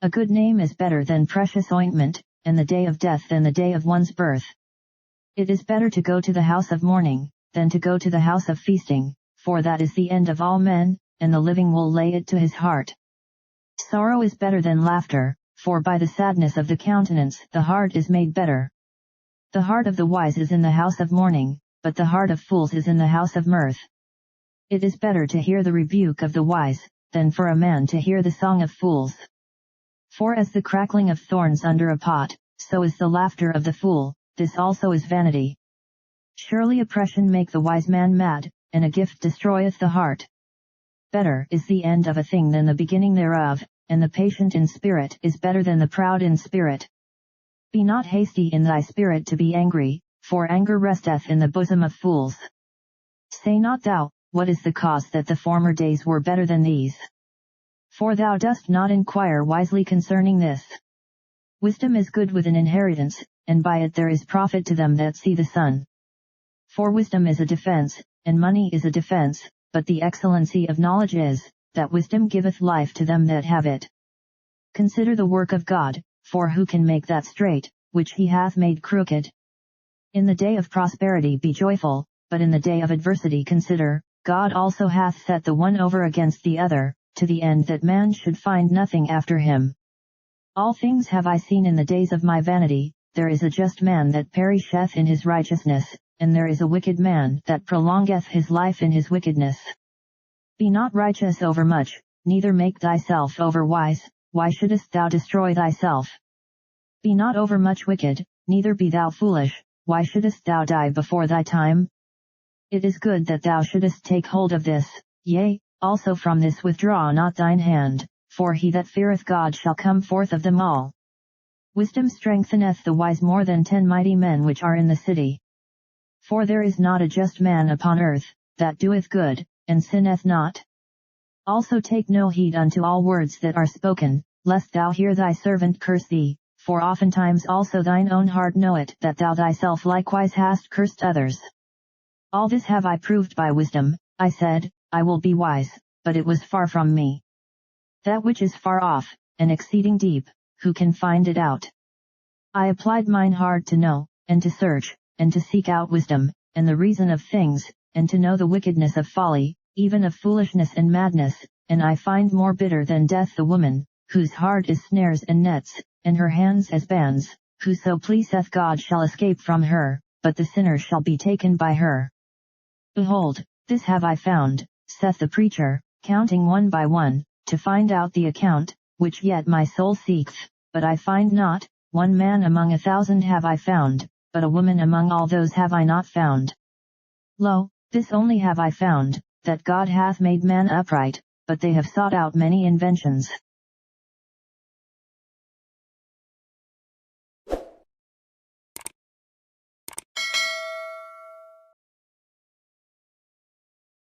A good name is better than precious ointment, and the day of death than the day of one's birth. It is better to go to the house of mourning, than to go to the house of feasting, for that is the end of all men, and the living will lay it to his heart. Sorrow is better than laughter, for by the sadness of the countenance the heart is made better. The heart of the wise is in the house of mourning, but the heart of fools is in the house of mirth. It is better to hear the rebuke of the wise, than for a man to hear the song of fools. For as the crackling of thorns under a pot, so is the laughter of the fool, this also is vanity. Surely oppression make the wise man mad, and a gift destroyeth the heart. Better is the end of a thing than the beginning thereof, and the patient in spirit is better than the proud in spirit. Be not hasty in thy spirit to be angry, for anger resteth in the bosom of fools. Say not thou, what is the cause that the former days were better than these? For thou dost not inquire wisely concerning this. Wisdom is good with an inheritance, and by it there is profit to them that see the sun. For wisdom is a defense, and money is a defense, but the excellency of knowledge is, that wisdom giveth life to them that have it. Consider the work of God, for who can make that straight, which he hath made crooked? In the day of prosperity be joyful, but in the day of adversity consider, God also hath set the one over against the other, to the end that man should find nothing after him. All things have I seen in the days of my vanity, there is a just man that perisheth in his righteousness, and there is a wicked man that prolongeth his life in his wickedness. Be not righteous overmuch, neither make thyself overwise, why shouldest thou destroy thyself? Be not overmuch wicked, neither be thou foolish, why shouldest thou die before thy time? It is good that thou shouldest take hold of this, yea, also from this withdraw not thine hand, for he that feareth God shall come forth of them all. Wisdom strengtheneth the wise more than 10 mighty men which are in the city. For there is not a just man upon earth, that doeth good, and sinneth not. Also take no heed unto all words that are spoken, lest thou hear thy servant curse thee, for oftentimes also thine own heart knoweth that thou thyself likewise hast cursed others. All this have I proved by wisdom. I said, I will be wise, but it was far from me. That which is far off, and exceeding deep, who can find it out? I applied mine heart to know, and to search, and to seek out wisdom, and the reason of things, and to know the wickedness of folly, even of foolishness and madness, and I find more bitter than death the woman, whose heart is snares and nets, and her hands as bands, whoso pleaseth God shall escape from her, but the sinner shall be taken by her. Behold, this have I found, saith the preacher, counting one by one, to find out the account, which yet my soul seeketh, but I find not. One man among 1,000 have I found, but a woman among all those have I not found. Lo, this only have I found, that God hath made man upright, but they have sought out many inventions.